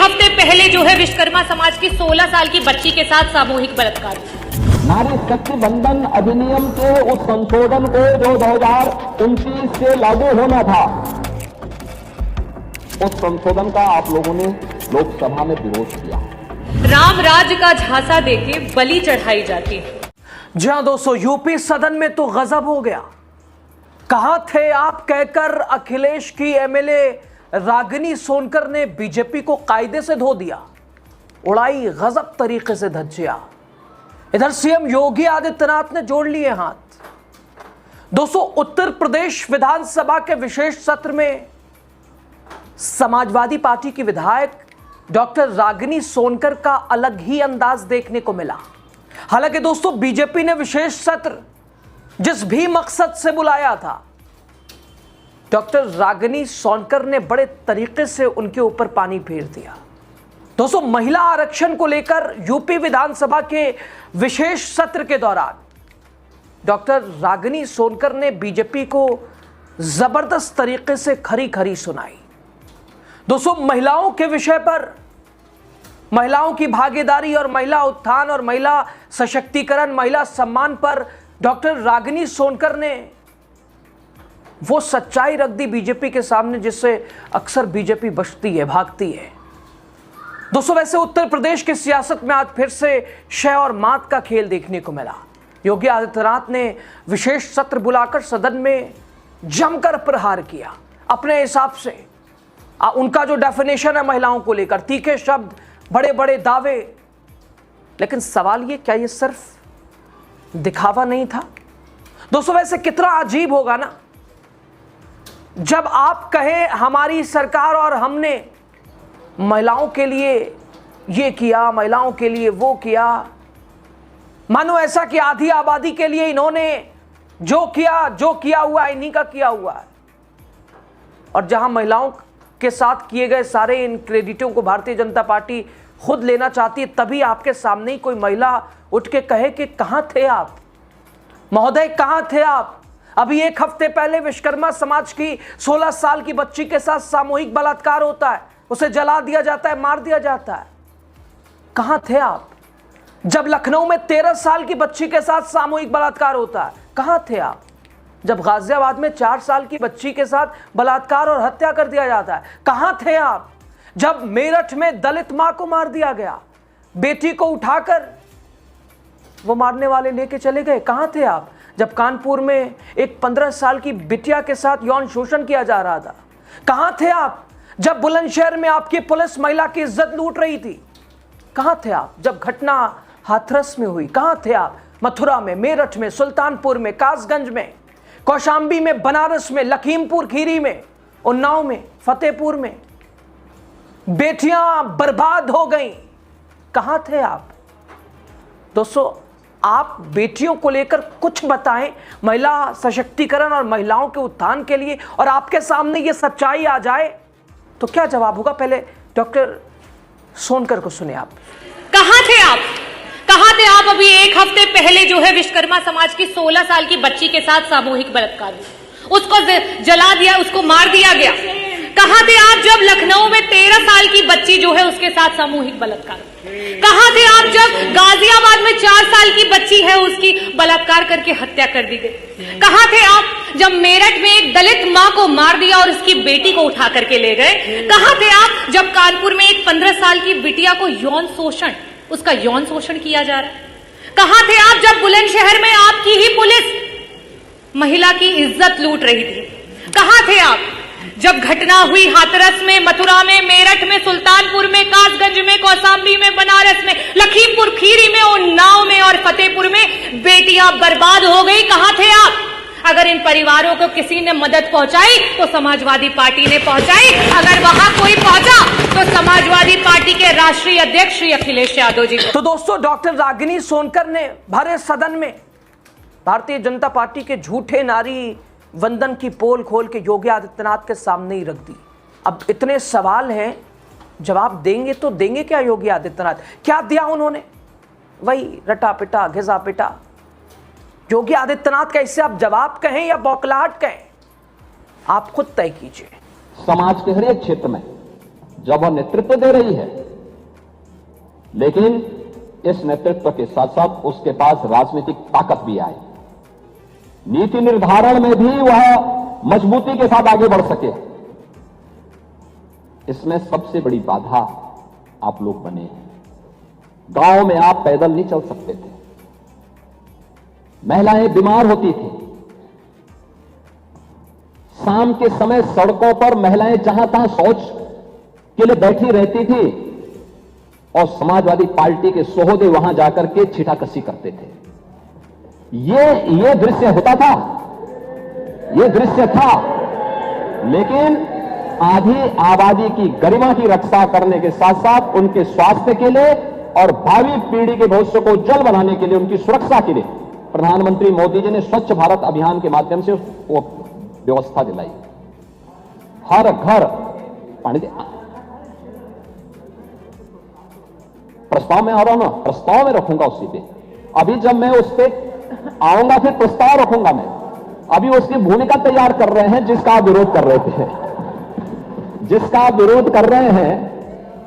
हफ्ते पहले जो है विश्वकर्मा समाज की 16 साल की बच्ची के साथ सामूहिक बलात्कार। नारी शक्ति बंधन अधिनियम के उस संशोधन को जो 2029 से लागू होना था, उस संशोधन का आप लोगों ने लोकसभा में विरोध किया। राम राज्य का झांसा देके बलि चढ़ाई जाती है। जी हां दोस्तों, यूपी सदन में तो गजब हो गया। कहां थे आप कहकर अखिलेश की एमएलए रागिनी सोनकर ने बीजेपी को कायदे से धो दिया, उड़ाई गजब तरीके से धज्जियां। इधर सीएम योगी आदित्यनाथ ने जोड़ लिए हाथ। दोस्तों, उत्तर प्रदेश विधानसभा के विशेष सत्र में समाजवादी पार्टी की विधायक डॉक्टर रागिनी सोनकर का अलग ही अंदाज देखने को मिला। हालांकि दोस्तों, बीजेपी ने विशेष सत्र जिस भी मकसद से बुलाया था, डॉक्टर रागिनी सोनकर ने बड़े तरीके से उनके ऊपर पानी फेर दिया। दोस्तों, महिला आरक्षण को लेकर यूपी विधानसभा के विशेष सत्र के दौरान डॉक्टर रागिनी सोनकर ने बीजेपी को जबरदस्त तरीके से खरी खरी सुनाई। दोस्तों, महिलाओं के विषय पर, महिलाओं की भागीदारी और महिला उत्थान और महिला सशक्तिकरण, महिला सम्मान पर डॉक्टर रागिनी सोनकर ने वो सच्चाई रख दी बीजेपी के सामने जिससे अक्सर बीजेपी बचती है, भागती है। दोस्तों, वैसे उत्तर प्रदेश की सियासत में आज फिर से शय और मात का खेल देखने को मिला। योगी आदित्यनाथ ने विशेष सत्र बुलाकर सदन में जमकर प्रहार किया अपने हिसाब से। उनका जो डेफिनेशन है महिलाओं को लेकर, तीखे शब्द, बड़े बड़े दावे। लेकिन सवाल ये, क्या ये सिर्फ दिखावा नहीं था? दोस्तों, वैसे कितना अजीब होगा ना जब आप कहें हमारी सरकार और हमने महिलाओं के लिए ये किया, महिलाओं के लिए वो किया, मानो ऐसा कि आधी आबादी के लिए इन्होंने जो किया हुआ है इन्हीं का किया हुआ है। और जहां महिलाओं के साथ किए गए सारे इन क्रेडिटों को भारतीय जनता पार्टी खुद लेना चाहती है, तभी आपके सामने ही कोई महिला उठ के कहे कि कहां थे आप महोदय, कहां थे आप? अभी एक हफ्ते पहले विश्वकर्मा समाज की 16 साल की बच्ची के साथ सामूहिक बलात्कार होता है, उसे जला दिया जाता है, मार दिया जाता है। कहां थे आप जब लखनऊ में 13 साल की बच्ची के साथ सामूहिक बलात्कार होता है? कहां थे आप जब गाजियाबाद में 4 साल की बच्ची के साथ बलात्कार और हत्या कर दिया जाता है? कहां थे आप जब मेरठ में दलित मां को मार दिया गया, बेटी को उठाकर वो मारने वाले लेके चले गए? कहां थे आप जब कानपुर में एक 15 साल की बिटिया के साथ यौन शोषण किया जा रहा था? कहां थे आप जब बुलंदशहर में आपकी पुलिस महिला की इज्जत लूट रही थी? कहां थे आप जब घटना हाथरस में हुई? कहां थे आप मथुरा में, मेरठ में, सुल्तानपुर में, कासगंज में, कौशांबी में, बनारस में, लखीमपुर खीरी में, उन्नाव में, फतेहपुर में? बेटियां बर्बाद हो गईं, कहां थे आप? दोस्तों, आप बेटियों को लेकर कुछ बताएं, महिला सशक्तिकरण और महिलाओं के उत्थान के लिए, और आपके सामने ये सच्चाई आ जाए तो क्या जवाब होगा? पहले डॉक्टर सोनकर को सुने आप। कहां थे आप? कहां थे आप अभी एक हफ्ते पहले जो है विश्वकर्मा समाज की 16 साल की बच्ची के साथ सामूहिक बलात्कार, उसको जला दिया, उसको मार दिया गया। कहां थे आप जब लखनऊ में 13 साल की बच्ची जो है उसके साथ सामूहिक बलात्कार? कहां थे आप जब गाजियाबाद में 4 साल की बच्ची है उसकी बलात्कार करके हत्या कर दी गई? कहां थे आप जब मेरठ में एक दलित मां को मार दिया और उसकी बेटी को उठा करके ले गए? कहां थे आप जब कानपुर में एक 15 साल की बिटिया को उसका यौन शोषण किया जा रहा है? कहां थे आप जब बुलंदशहर में आपकी ही पुलिस महिला की इज्जत लूट रही थी? कहां थे आप जब घटना हुई हाथरस में, मथुरा में, मेरठ में, सुल्तानपुर में, कासगंज में, कौशांबी में, बनारस में, लखीमपुर खीरी में, उन्नाव में और फतेहपुर में बेटियां बर्बाद हो गई? कहां थे आप? अगर इन परिवारों को किसी ने मदद पहुंचाई तो समाजवादी पार्टी ने पहुंचाई, अगर वहां कोई पहुंचा तो समाजवादी पार्टी के राष्ट्रीय अध्यक्ष श्री अखिलेश यादव जी। तो दोस्तों, डॉक्टर रागिनी सोनकर ने भरे सदन में भारतीय जनता पार्टी के झूठे नारी वंदन की पोल खोल के योगी आदित्यनाथ के सामने ही रख दी। अब इतने सवाल हैं, जवाब देंगे तो देंगे क्या योगी आदित्यनाथ? क्या दिया उन्होंने? वही रटा पिटा, घिसा पिटा। योगी आदित्यनाथ का इससे आप जवाब कहें या बौखलाहट कहें, आप खुद तय कीजिए। समाज के हर एक क्षेत्र में जब वह नेतृत्व दे रही है, लेकिन इस नेतृत्व के साथ साथ उसके पास राजनीतिक ताकत भी आए, नीति निर्धारण में भी वह मजबूती के साथ आगे बढ़ सके। इसमें सबसे बड़ी बाधा आप लोग बने हैं। गांव में आप पैदल नहीं चल सकते थे, महिलाएं बीमार होती थी, शाम के समय सड़कों पर महिलाएं जहां तहां शौच के लिए बैठी रहती थी और समाजवादी पार्टी के सोहदे वहां जाकर के छीटाकशी करते थे। ये दृश्य होता था, ये दृश्य था। लेकिन आधी आबादी की गरिमा की रक्षा करने के साथ साथ उनके स्वास्थ्य के लिए और भावी पीढ़ी के भविष्य को उज्जवल बनाने के लिए, उनकी सुरक्षा के लिए प्रधानमंत्री मोदी जी ने स्वच्छ भारत अभियान के माध्यम से वो व्यवस्था दिलाई। हर घर पानी प्रस्ताव में आ रहा हूं ना, प्रस्ताव में रखूंगा उसी पे। अभी जब मैं उस पे आऊंगा फिर प्रस्ताव रखूंगा मैं। अभी उसकी भूमिका तैयार कर रहे हैं जिसका आप विरोध कर रहे थे, जिसका आप विरोध कर रहे हैं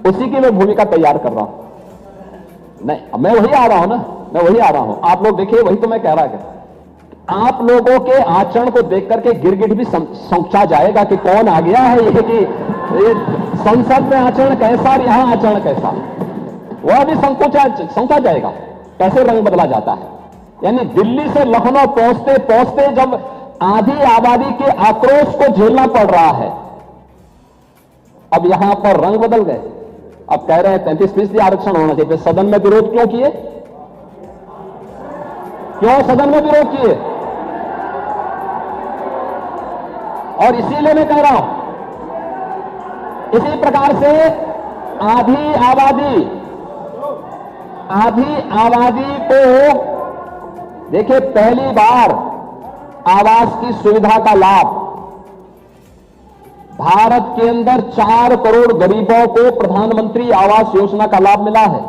उसी की मैं भूमिका तैयार कर रहा हूं। नहीं, मैं वही आ रहा हूं ना, मैं वही आ रहा हूं। आप लोग देखिए, वही तो मैं कह रहा था। आप लोगों के आचरण को देख करके गिरगिट भी समझा जाएगा कि कौन आ गया है, ये कि ये संसद में आचरण कैसा और यहां आचरण कैसा, वह भी समझा जाएगा कैसे रंग बदला जाता है। यानी दिल्ली से लखनऊ पहुंचते पहुंचते जब आधी आबादी के आक्रोश को झेलना पड़ रहा है, अब यहां पर रंग बदल गए। अब कह रहे हैं 35% आरक्षण होना चाहिए। सदन में विरोध क्यों किए? क्यों सदन में विरोध किए? और इसीलिए मैं कह रहा हूं, इसी प्रकार से आधी आबादी को देखिए, पहली बार आवास की सुविधा का लाभ भारत के अंदर 4 करोड़ गरीबों को प्रधानमंत्री आवास योजना का लाभ मिला है।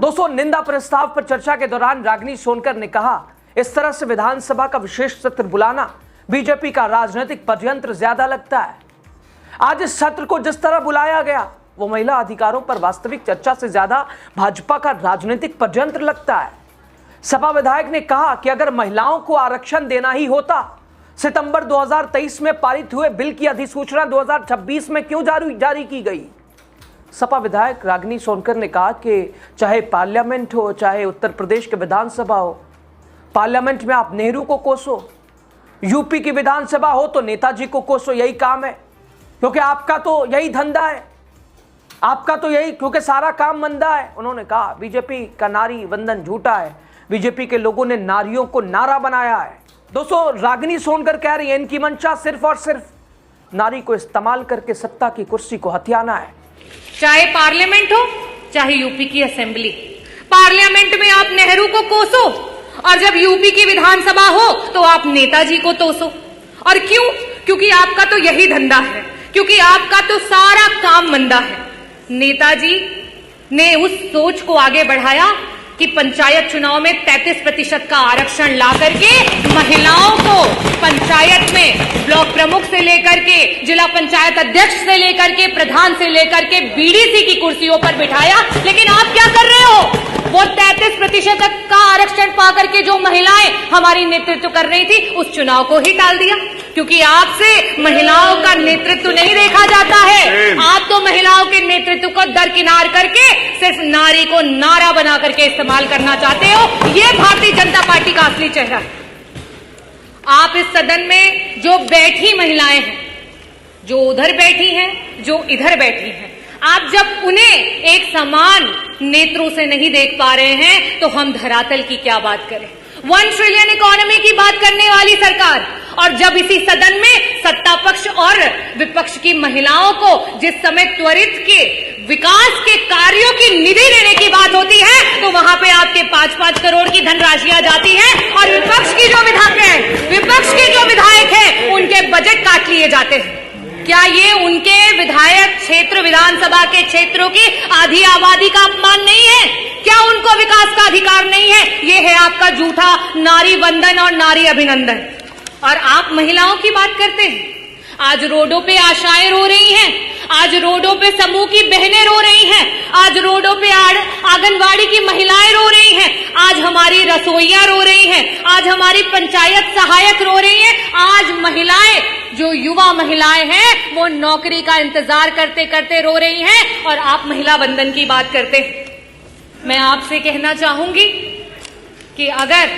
दोस्तों, निंदा प्रस्ताव पर चर्चा के दौरान रागिनी सोनकर ने कहा, इस तरह से विधानसभा का विशेष सत्र बुलाना बीजेपी का राजनीतिक षड्यंत्र ज्यादा लगता है। आज इस सत्र को जिस तरह बुलाया गया वो महिला अधिकारों पर वास्तविक चर्चा से ज्यादा भाजपा का राजनीतिक षड्यंत्र लगता है। सपा विधायक ने कहा कि अगर महिलाओं को आरक्षण देना ही होता, सितंबर 2023 में पारित हुए बिल की अधिसूचना 2026 में क्यों जारी की गई? सपा विधायक रागिनी सोनकर ने कहा कि चाहे पार्लियामेंट हो, चाहे उत्तर प्रदेश के विधानसभा हो, पार्लियामेंट में आप नेहरू को कोसो, यूपी की विधानसभा हो तो नेताजी को कोसो, यही काम है, क्योंकि आपका तो यही धंधा है, आपका तो यही, क्योंकि सारा काम मंदा है। उन्होंने कहा बीजेपी का नारी वंदन झूठा है, बीजेपी के लोगों ने नारियों को नारा बनाया है। दोस्तों, रागिनी सोनकर कह रही है इनकी मंशा सिर्फ और सिर्फ नारी को इस्तेमाल करके सत्ता की कुर्सी को हथियाना है। चाहे पार्लियामेंट हो, चाहे यूपी की असेंबली, पार्लियामेंट में आप नेहरू को कोसो और जब यूपी की विधानसभा हो तो आप नेताजी को तोसो। और क्यों? क्योंकि आपका तो यही धंधा है, क्योंकि आपका तो सारा काम मंदा है। नेताजी ने उस सोच को आगे बढ़ाया कि पंचायत चुनाव में 33% का आरक्षण ला करके महिलाओं को पंचायत में ब्लॉक प्रमुख से लेकर के जिला पंचायत अध्यक्ष से लेकर के प्रधान से लेकर के बीडीसी की कुर्सियों पर बिठाया। लेकिन आप क्या कर रहे हो? वो 33% का आरक्षण पाकर के जो महिलाएं हमारी नेतृत्व कर रही थी, उस चुनाव को ही टाल दिया, क्योंकि आपसे महिलाओं का नेतृत्व नहीं देखा जाता है। आप तो महिलाओं के नेतृत्व को दरकिनार करके सिर्फ नारी को नारा बना करके इस्तेमाल करना चाहते हो। ये भारतीय जनता पार्टी का असली चेहरा है। आप इस सदन में जो बैठी महिलाएं हैं, जो उधर बैठी हैं, जो इधर बैठी हैं, आप जब उन्हें एक समान नेत्रों से नहीं देख पा रहे हैं तो हम धरातल की क्या बात करें। 1 ट्रिलियन इकोनॉमी की बात करने वाली सरकार, और जब इसी सदन में सत्ता पक्ष और विपक्ष की महिलाओं को जिस समय त्वरित के विकास के कार्यों की निधि देने की बात होती है तो वहां पे आपके 5-5 करोड़ की धनराशियां जाती हैं और विपक्ष के जो विधायक हैं उनके बजट काट लिए जाते हैं। क्या ये उनके विधायक क्षेत्र, विधानसभा के क्षेत्रों की आधी आबादी का अपमान नहीं है? क्या उनको विकास का अधिकार नहीं है? ये है आपका झूठा नारी वंदन और नारी अभिनंदन। और आप महिलाओं की बात करते हैं। आज रोडों पे आशाएं रो रही हैं, आज रोडों पे पे समूह की बहनें रो रही हैं, आज रोडों पे आंगनवाड़ी की महिलाएं रो रही हैं, आज हमारी रसोइयां रो रही हैं, आज हमारी पंचायत सहायक रो रही हैं, आज महिलाएं, जो युवा महिलाएं हैं, वो नौकरी का इंतजार करते करते रो रही हैं। और आप महिला बंधन की बात करते, मैं आपसे कहना चाहूंगी कि अगर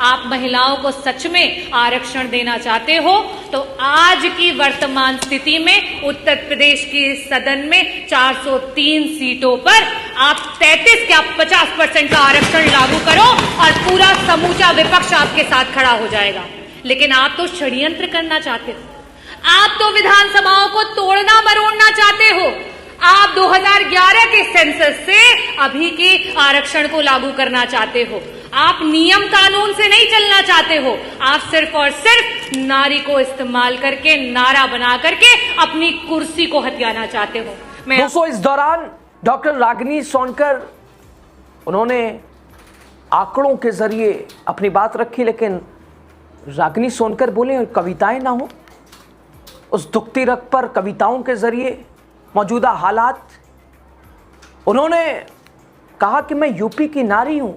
आप महिलाओं को सच में आरक्षण देना चाहते हो तो आज की वर्तमान स्थिति में उत्तर प्रदेश की सदन में 403 सीटों पर आप 33 क्या 50% का आरक्षण लागू करो और पूरा समूचा विपक्ष आपके साथ खड़ा हो जाएगा। लेकिन आप तो षड्यंत्र करना चाहते हो, आप तो विधानसभाओं को तोड़ना मरोड़ना चाहते हो। आप 2011 के सेंसस से अभी के आरक्षण को लागू करना चाहते हो। आप नियम कानून से नहीं चलना चाहते हो, आप सिर्फ और सिर्फ नारी को इस्तेमाल करके, नारा बना करके अपनी कुर्सी को हथियाना चाहते हो। दोस्तों, इस दौरान डॉक्टर रागिनी सोनकर उन्होंने आंकड़ों के जरिए अपनी बात रखी, लेकिन रागिनी सोनकर बोले कविताएं ना हो, उस दुखती रग पर कविताओं के जरिए मौजूदा हालात, उन्होंने कहा कि मैं यूपी की नारी हूं,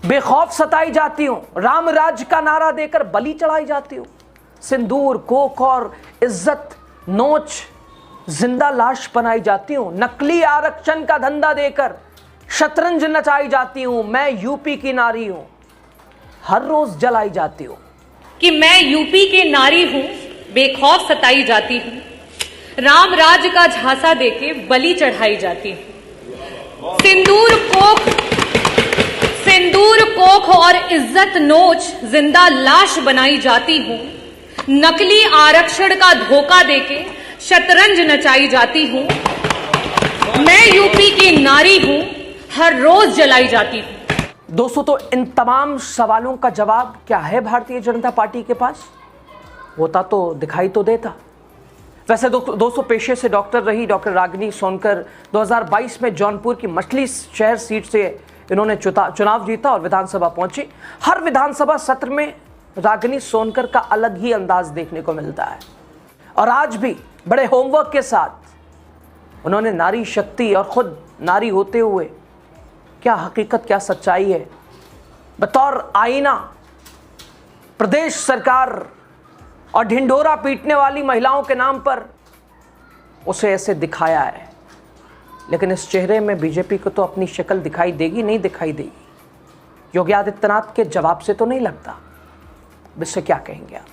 बेखौफ सताई जाती हूं, राम राज का नारा देकर बलि चढ़ाई जाती हूं, सिंदूर कोख और इज्जत नोच जिंदा लाश बनाई जाती हूं, नकली आरक्षण का धंधा देकर शतरंज नचाई जाती हूं, मैं यूपी की नारी हूं, हर रोज जलाई जाती हूं। कि मैं यूपी की नारी हूं, बेखौफ सताई जाती हूं, राम राज का झांसा देके बलि चढ़ाई जाती हूं, सिंदूर कोख और इज्जत नोच जिंदा लाश बनाई जाती हूं, नकली आरक्षण का धोखा देके शतरंज नचाई जाती हूं, मैं यूपी की नारी हूं, हर रोज जलाई जाती हूं। दोस्तों, तो इन तमाम सवालों का जवाब क्या है भारतीय जनता पार्टी के पास? होता तो दिखाई तो देता। वैसे दोस्तों, पेशे से डॉक्टर रही डॉक्टर रागिनी सोनकर 2022 में जौनपुर की मछली शहर सीट से इन्होंने चुनाव जीता और विधानसभा पहुंची। हर विधानसभा सत्र में रागिनी सोनकर का अलग ही अंदाज देखने को मिलता है और आज भी बड़े होमवर्क के साथ उन्होंने नारी शक्ति और खुद नारी होते हुए क्या हकीकत, क्या सच्चाई है, बतौर आईना प्रदेश सरकार और ढिंढोरा पीटने वाली महिलाओं के नाम पर उसे ऐसे दिखाया है। लेकिन इस चेहरे में बीजेपी को तो अपनी शक्ल दिखाई देगी, नहीं दिखाई देगी। योगी आदित्यनाथ के जवाब से तो नहीं लगता। इससे क्या कहेंगे आप?